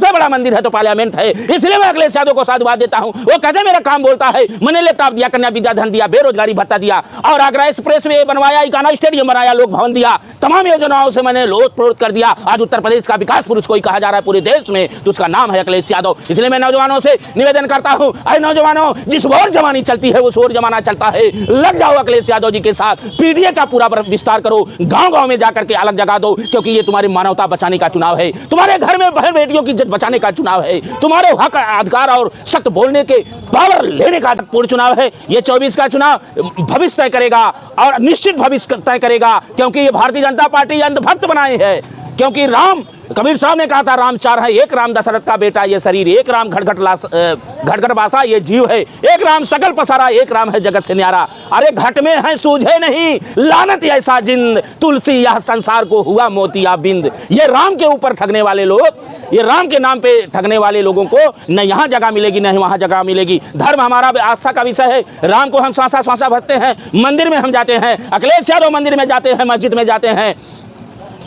सबसे बड़ा मंदिर है तो पार्लियामेंट है। इसलिए मैं अखिलेश यादव को साधुवाद देता हूं। वो कहते मेरा काम बोलता है, मैंने लैपटॉप दिया, कन्या विद्याधन दिया, बेरोजगारी भत्ता दिया, और आगरा एक्सप्रेस वे बनवाया, इकाना स्टेडियम बनाया, लोक भवन दिया, तमाम योजनाओं से मैंने लोट प्रोट कर दिया। आज उत्तर प्रदेश का विकास पुरुष कोई कहा जा रहा है पूरे देश में तो उसका नाम है अखिलेश यादव। इसलिए मैं नौजवानों से निवेदन करता हूं, अरे नौजवानों, जिस ओर जवानी चलती है उस ओर जमाना चलता है, लग जाओ अखिलेश यादव जी के साथ, पीडीए का पूरा विस्तार करो, गांव-गांव में जाकर के अलग जगा दो, क्योंकि ये तुम्हारी मानवता बचाने का चुनाव है, तुम्हारे घर में बहन बेटियों की इज्जत बचाने का चुनाव है, तुम्हारे हक अधिकार और सख्त बोलने के पावर लेने का पूर्ण चुनाव है। ये 24 का चुनाव भविष्य तय करेगा और निश्चित भविष्य तय करेगा, क्योंकि ये भारतीय जनता पार्टी अंधभक्त बनाए है। क्योंकि राम, कबीर साहब ने कहा था राम चार है, एक राम दशरथ का बेटा ये शरीर, एक राम घट बासा ये जीव है, एक राम सकल पसारा, एक राम है जगत से न्यारा। अरे घट में है सूझे नहीं लानत ऐसा जिंद, तुलसी यह संसार को हुआ मोतिया बिंद। ये राम के ऊपर ठगने वाले लोग, ये राम के नाम पे ठगने वाले लोगों को न यहाँ जगह मिलेगी न वहाँ जगह मिलेगी। धर्म हमारा आस्था का विषय है, राम को हम सांसा सांसा भजते हैं, मंदिर में हम जाते हैं, अखिलेश यादव मंदिर में जाते हैं, मस्जिद में जाते हैं,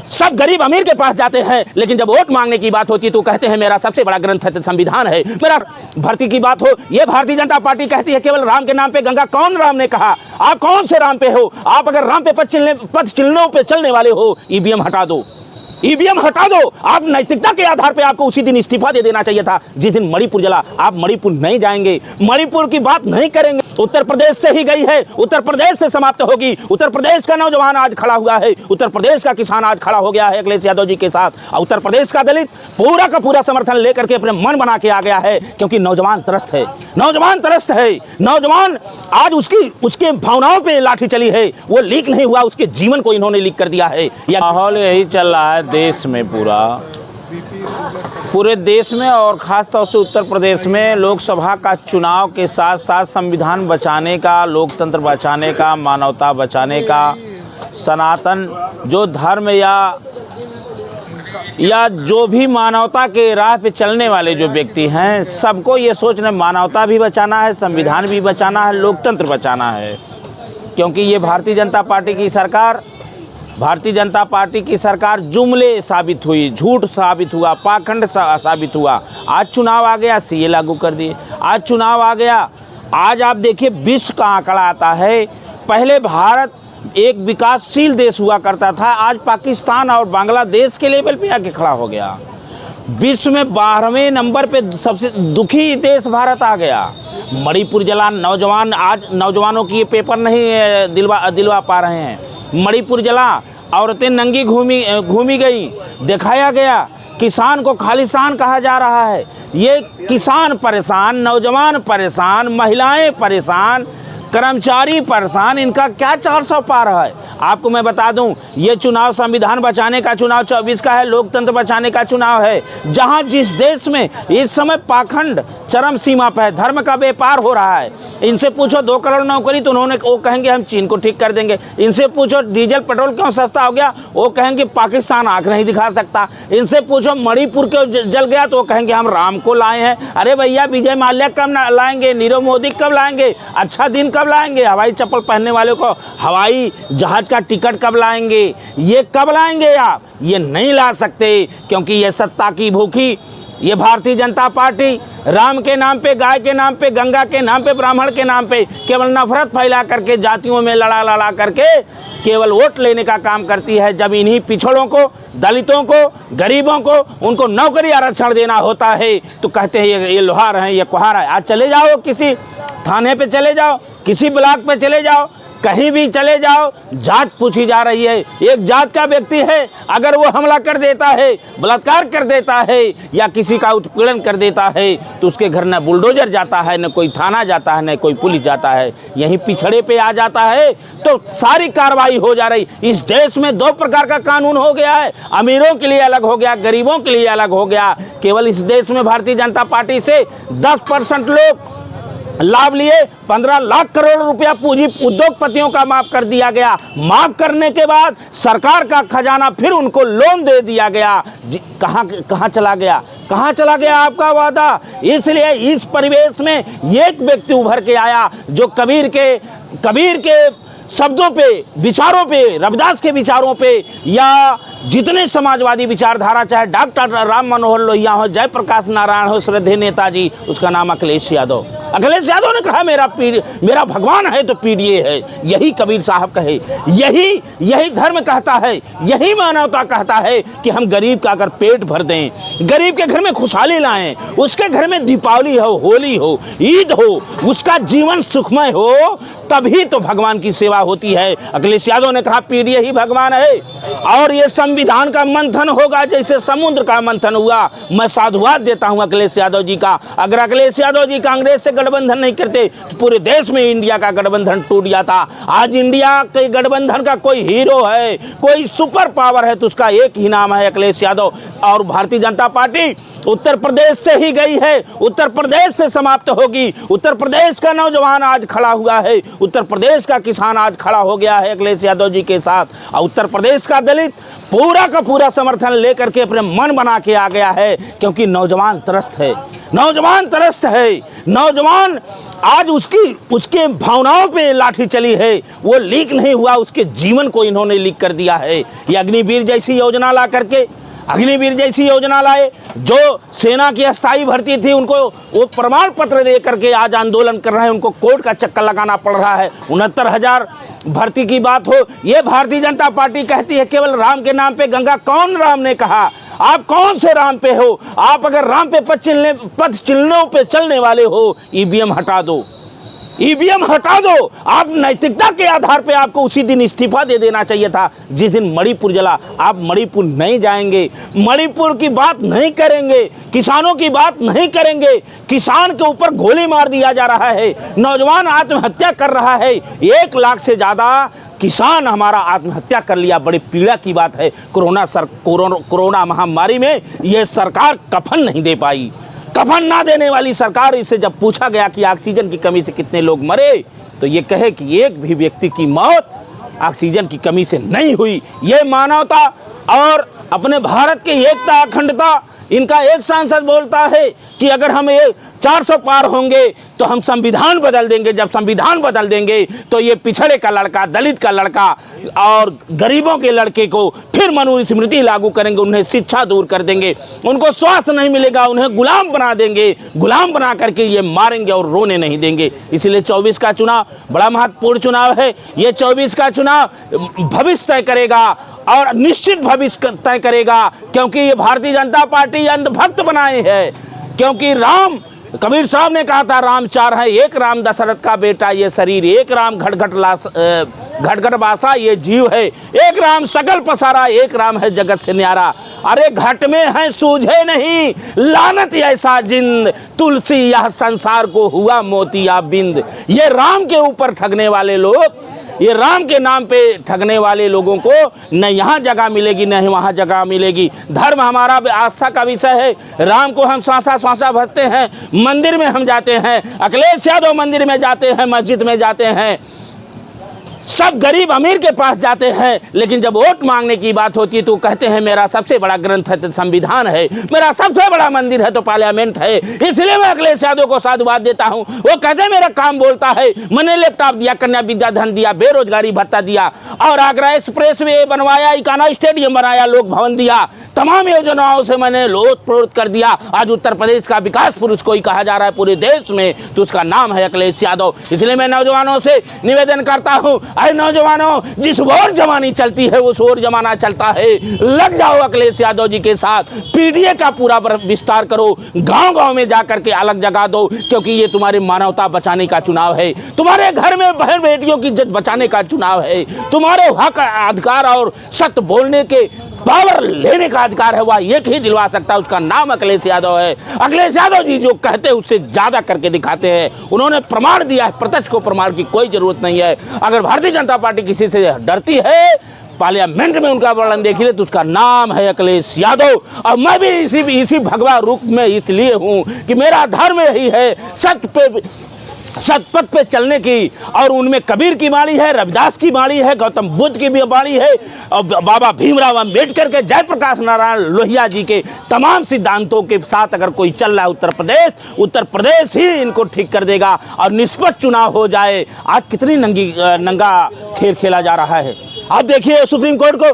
सब गरीब अमीर के पास जाते हैं, लेकिन जब वोट मांगने की बात होती है तो कहते हैं मेरा सबसे बड़ा ग्रंथ है संविधान है। मेरा भर्ती की बात हो, ये भारतीय जनता पार्टी कहती है केवल राम के नाम पे गंगा। कौन राम ने कहा? आप कौन से राम पे हो? आप अगर राम पे पद चिन्हों पे चलने वाले हो, ईवीएम हटा दो, ईवीएम हटा दो। आप नैतिकता के आधार पे आपको उसी दिन इस्तीफा दे देना चाहिए था जिस दिन मणिपुर जला। आप मणिपुर नहीं जाएंगे, मणिपुर की बात नहीं करेंगे। उत्तर प्रदेश से ही गई है, उत्तर प्रदेश से समाप्त होगी। उत्तर प्रदेश का नौजवान आज खड़ा हुआ है, उत्तर प्रदेश का किसान आज खड़ा हो गया है अखिलेश यादव जी के साथ, और उत्तर प्रदेश का दलित पूरा का पूरा समर्थन लेकर के अपने मन बना के आ गया है, क्योंकि नौजवान त्रस्त है, नौजवान त्रस्त है। नौजवान आज उसके भावनाओं पे लाठी चली है, वो लीक नहीं हुआ, उसके जीवन को इन्होंने लीक कर दिया है। माहौल यही चल रहा है देश में, पूरे देश में और ख़ास तौर से उत्तर प्रदेश में लोकसभा का चुनाव के साथ साथ संविधान बचाने का, लोकतंत्र बचाने का, मानवता बचाने का, सनातन जो धर्म या जो भी मानवता के राह पे चलने वाले जो व्यक्ति हैं, सबको ये सोचना मानवता भी बचाना है, संविधान भी बचाना है, लोकतंत्र बचाना है। क्योंकि ये भारतीय जनता पार्टी की सरकार जुमले साबित हुई, झूठ साबित हुआ, पाखंड साबित हुआ। आज चुनाव आ गया, सीए लागू कर दिए। आज चुनाव आ गया, आज आप देखिए विश्व का आंकड़ा आता है। पहले भारत एक विकासशील देश हुआ करता था, आज पाकिस्तान और बांग्लादेश के लेवल पे आके खड़ा हो गया। विश्व में 12वें नंबर पे सबसे दुखी देश भारत आ गया। मणिपुर जला, नौजवान आज नौजवानों की ये पेपर नहीं दिलवा पा रहे हैं। मणिपुर जला, औरतें नंगी घूमी गई, दिखाया गया। किसान को खालिस्तान कहा जा रहा है। ये किसान परेशान, नौजवान परेशान, महिलाएं परेशान, कर्मचारी परेशान, इनका क्या 400 पार है। आपको मैं बता दूं, ये चुनाव संविधान बचाने का चुनाव 24 का है, लोकतंत्र बचाने का चुनाव है। जहां जिस देश में इस समय पाखंड चरम सीमा पर है, धर्म का व्यापार हो रहा है। इनसे पूछो 2 करोड़ नौकरी, तो वो कहेंगे हम चीन को ठीक कर देंगे। इनसे पूछो डीजल पेट्रोल क्यों सस्ता हो गया, वो कहेंगे पाकिस्तान आंख नहीं दिखा सकता। इनसे पूछो मणिपुर क्यों जल गया, तो वो कहेंगे हम राम को लाए हैं। अरे भैया, विजय माल्या कब लाएंगे, नीरव मोदी कब लाएंगे, अच्छा दिन कब लाएंगे, हवाई चप्पल पहनने वाले को हवाई जहाज का टिकट कब लाएंगे, ये कब लाएंगे आप? ये नहीं ला सकते, क्योंकि ये सत्ता की भूखी ये भारतीय जनता पार्टी राम के नाम पे, गाय के नाम पे, गंगा के नाम पे, ब्राह्मण के नाम पे केवल नफरत फैला करके, जातियों में लड़ा करके केवल वोट लेने का काम करती है। जब इन्हीं पिछड़ों को, दलितों को, गरीबों को उनको नौकरी आरक्षण देना होता है तो कहते हैं ये लोहार हैं, ये कुहार है। आज चले जाओ, किसी थाने पे चले जाओ, किसी ब्लॉक पे चले जाओ, कहीं भी चले जाओ, जात पूछी जा रही है। एक जात का व्यक्ति है, अगर वो हमला कर देता है, बलात्कार कर देता है या किसी का उत्पीड़न कर देता है तो उसके घर न बुलडोजर जाता है, न कोई थाना जाता है, न कोई पुलिस जाता है। यहीं पिछड़े पे आ जाता है तो सारी कार्रवाई हो जा रही। इस देश में 2 प्रकार का कानून हो गया है, अमीरों के लिए अलग हो गया, गरीबों के लिए अलग हो गया। केवल इस देश में भारतीय जनता पार्टी से 10% लोग लाभ लिए, 15 लाख करोड़ रुपया पूंजी उद्योगपतियों का माफ कर दिया गया। माफ करने के बाद सरकार का खजाना फिर उनको लोन दे दिया गया। कहाँ चला गया, कहाँ चला गया आपका वादा? इसलिए इस परिवेश में एक व्यक्ति उभर के आया जो कबीर के शब्दों पे, विचारों पे, रविदास के विचारों पे या जितने समाजवादी विचारधारा, चाहे डॉक्टर राम मनोहर लोहिया हो, जयप्रकाश नारायण हो, श्रद्धेय नेताजी, उसका नाम अखिलेश यादव। अखिलेश यादव ने कहा मेरा भगवान है तो पीडीए है। यही कबीर साहब कहे, यही धर्म कहता है, यही मानवता कहता है कि हम गरीब का अगर पेट भर दें, गरीब के घर में खुशहाली लाएं, उसके घर में दीपावली हो, होली हो, ईद हो, उसका जीवन सुखमय हो, तभी तो भगवान की सेवा होती है। अखिलेश यादव ने कहा पीडीए ही भगवान है और ये संविधान का मंथन होगा जैसे समुद्र का मंथन हुआ। मैं साधुवाद देता हूं अखिलेश यादव जी का। अगर अखिलेश यादव जी कांग्रेस से गठबंधन नहीं करते तो पूरे देश में इंडिया का गठबंधन टूट जाता। आज इंडिया के गठबंधन का कोई हीरो है, कोई सुपर पावर है तो उसका एक ही नाम है अखिलेश यादव। और भारतीय जनता पार्टी उत्तर प्रदेश से ही गई है, उत्तर प्रदेश से समाप्त होगी। उत्तर प्रदेश का नौजवान आज खड़ा हुआ है, उत्तर प्रदेश का किसान आज खड़ा हो गया है अखिलेश यादव जी के साथ, और उत्तर प्रदेश का दलित पूरा का पूरा समर्थन लेकर के अपने मन बना के आ गया है, क्योंकि नौजवान त्रस्त है, नौजवान त्रस्त है। नौजवान आज उसके भावनाओं पे लाठी चली है, वो लीक नहीं हुआ, उसके जीवन को इन्होंने लीक कर दिया है। ये अग्निवीर जैसी योजना ला करके, अग्निवीर जैसी योजना लाए, जो सेना की अस्थायी भर्ती थी उनको वो प्रमाण पत्र दे करके आज आंदोलन कर रहे हैं, उनको कोर्ट का चक्कर लगाना पड़ रहा है। 69,000 भर्ती की बात हो, ये भारतीय जनता पार्टी कहती है केवल राम के नाम पे गंगा। कौन राम ने कहा? आप कौन से राम पे हो? आप अगर राम पे पथ चिन्हों पे चलने वाले हो, ईवीएम हटा दो, ईवीएम हटा दो। आप नैतिकता के आधार पे आपको उसी दिन इस्तीफा दे देना चाहिए था जिस दिन मणिपुर जला। आप मणिपुर नहीं जाएंगे, मणिपुर की बात नहीं करेंगे, किसानों की बात नहीं करेंगे। किसान के ऊपर गोली मार दिया जा रहा है, नौजवान आत्महत्या कर रहा है, 1 लाख से ज़्यादा किसान हमारा आत्महत्या कर लिया। बड़ी पीड़ा की बात है। कोरोना महामारी में यह सरकार कफन नहीं दे पाई। कफन ना देने वाली सरकार, इससे जब पूछा गया कि ऑक्सीजन की कमी से कितने लोग मरे, तो ये कहे कि एक भी व्यक्ति की मौत ऑक्सीजन की कमी से नहीं हुई। ये मानवता और अपने भारत की एकता अखंडता, इनका एक सांसद बोलता है कि अगर हम 400 पार होंगे तो हम संविधान बदल देंगे। जब संविधान बदल देंगे तो ये पिछड़े का लड़का, दलित का लड़का और गरीबों के लड़के को फिर मनुस्मृति लागू करेंगे, उन्हें शिक्षा दूर कर देंगे, उनको स्वास्थ्य नहीं मिलेगा, उन्हें गुलाम बना देंगे, गुलाम बना करके ये मारेंगे और रोने नहीं देंगे। इसलिए 24 का चुनाव बड़ा महत्वपूर्ण चुनाव है। ये 24 का चुनाव भविष्य तय करेगा और निश्चित भविष्य तय करेगा, क्योंकि ये भारतीय जनता पार्टी अंधभक्त बनाए है। क्योंकि राम, कबीर साहब ने कहा था राम 4 है, एक राम दशरथ का बेटा ये शरीर, एक राम घट बासा ये जीव है, एक राम सकल पसारा, एक राम है जगत से न्यारा। अरे घट में है सूझे नहीं लानत ऐसा जिंद, तुलसी यह संसार को हुआ मोतिया बिंद। ये राम के ऊपर ठगने वाले लोग, ये राम के नाम पे ठगने वाले लोगों को न यहाँ जगह मिलेगी न वहाँ जगह मिलेगी। धर्म हमारा आस्था का विषय है। राम को हम सांसा भजते हैं, मंदिर में हम जाते हैं, अखिलेश यादव मंदिर में जाते हैं, मस्जिद में जाते हैं, सब गरीब अमीर के पास जाते हैं, लेकिन जब वोट मांगने की बात होती है तो कहते हैं मेरा सबसे बड़ा ग्रंथ है तो संविधान है, मेरा सबसे बड़ा मंदिर है तो पार्लियामेंट है। इसलिए मैं अखिलेश यादव को साधुवाद देता हूं। वो कहते हैं मेरा काम बोलता है, मैंने लैपटॉप दिया, कन्या विद्या धन दिया, बेरोजगारी भत्ता दिया, और आगरा एक्सप्रेस वे बनवाया, इकाना स्टेडियम बनाया, लोक भवन दिया, तमाम योजनाओं से मैंने लोट कर दिया। आज उत्तर प्रदेश का विकास पुरुष कोई कहा जा रहा है पूरे देश में तो उसका नाम है अखिलेश यादव। इसलिए मैं नौजवानों से निवेदन करता हूं, अरे नौजवानों, जिस ओर जमानी चलती है उस ओर जमाना चलता है, लग जाओ अखिलेश यादव जी के साथ, पीडीए का पूरा विस्तार करो, गांव-गांव में जाकर के अलग जगा दो, क्योंकि ये तुम्हारी मानवता बचाने का चुनाव है, तुम्हारे घर में बहन बेटियों की इज्जत बचाने का चुनाव है, तुम्हारे हक अधिकार और सत्य बोलने के पावर लेने का अधिकार है, वह एक ही दिलवा सकता है, उसका नाम अखिलेश यादव है। अखिलेश यादव जी जो कहते हैं उससे ज्यादा करके दिखाते हैं, उन्होंने प्रमाण दिया है, प्रत्यक्ष को प्रमाण की कोई जरूरत नहीं है। अगर भारतीय जनता पार्टी किसी से डरती है, पार्लियामेंट में उनका वर्णन देखिए तो उसका नाम है अखिलेश यादव। और मैं भी इसी भगवा रूप में इसलिए हूँ कि मेरा धर्म यही है, सतपथ पे चलने की, और उनमें कबीर की बाणी है, रविदास की बाणी है, गौतम बुद्ध की भी बाणी है, और बाबा भीमराव अम्बेडकर के, जयप्रकाश नारायण लोहिया जी के तमाम सिद्धांतों के साथ अगर कोई चल रहा है उत्तर प्रदेश ही इनको ठीक कर देगा और निष्पक्ष चुनाव हो जाए। आज कितनी नंगा खेल खेला जा रहा है। अब देखिए सुप्रीम कोर्ट को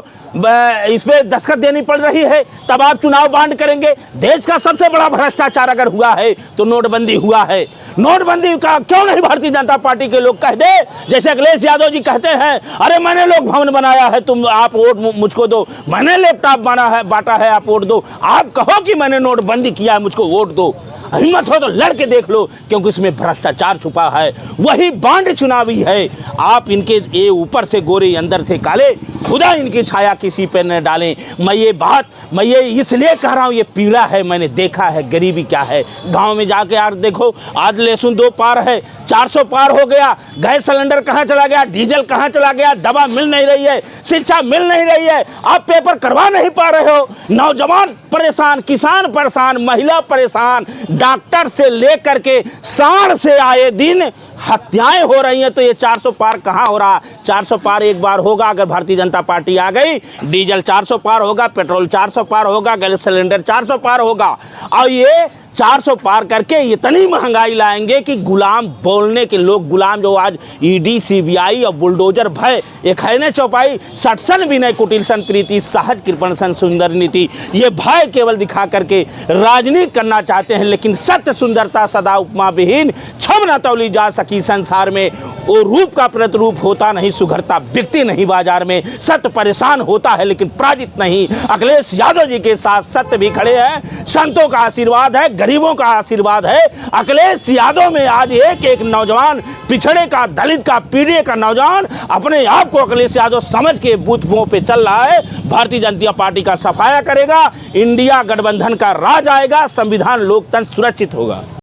इस पे दस्तखत देनी पड़ रही है, तब आप चुनाव बांड करेंगे। देश का सबसे बड़ा भ्रष्टाचार अगर हुआ है तो नोटबंदी हुआ है। नोटबंदी का क्यों नहीं भारतीय जनता पार्टी के लोग कह दे, जैसे अखिलेश यादव जी कहते हैं, अरे मैंने लोक भवन बनाया है, तुम आप वोट मुझको दो, मैंने लैपटॉप बांटा है, आप वोट दो। आप कहो कि मैंने नोटबंदी किया है, मुझको वोट दो। हिम्मत हो तो लड़के देख लो, क्योंकि इसमें भ्रष्टाचार छुपा है। वही बांड चुनावी है। आप इनके ये ऊपर से गोरे अंदर से काले, खुदा इनकी छाया किसी पे न डालें। मैं ये इसलिए कह रहा हूँ, ये पीड़ा है, मैंने देखा है गरीबी क्या है। गांव में जाके यार देखो, आज लहसुन 2 पार है, 400 पार हो गया। गैस सिलेंडर कहाँ चला गया, डीजल कहाँ चला गया, दवा मिल नहीं रही है, शिक्षा मिल नहीं रही है, आप पेपर करवा नहीं पा रहे हो। नौजवान परेशान, किसान परेशान, महिला परेशान, डॉक्टर से लेकर के सांड से आए दिन हत्याएं हो रही हैं। तो ये 400 पार कहाँ हो रहा? 400 पार एक बार होगा अगर भारतीय जनता पार्टी आ गई। डीजल 400 पार होगा, पेट्रोल 400 पार होगा, गैस सिलेंडर 400 पार होगा। और ये 400 पार करके इतनी महंगाई लाएंगे कि गुलाम बोलने के लोग, गुलाम जो आज ईडी, सीबीआई और बुलडोजर भय, एक है न चौपाई, सटसन विनय कुटिल सन प्रीति, सहज कृपण सन सुंदर नीति, ये भय केवल दिखा करके राजनीति करना चाहते हैं। लेकिन सत्य सुंदरता सदा उपमा विहीन, छब न तौली जा सकी संसार में। वो रूप का प्रतिरूप होता नहीं, सुघरता बिकती नहीं बाजार में। सत्य परेशान होता है लेकिन पराजित नहीं। अखिलेश यादव जी के साथ सत्य भी खड़े हैं, संतों का आशीर्वाद है, गरीबों का आशीर्वाद है। अखिलेश यादव में आज एक एक नौजवान, पिछड़े का, दलित का, पीढ़ी का नौजवान अपने आप को अखिलेश यादव समझ के बूथ पे चल रहा है। भारतीय जनता पार्टी का सफाया करेगा, इंडिया गठबंधन का राज आएगा, संविधान लोकतंत्र सुरक्षित होगा।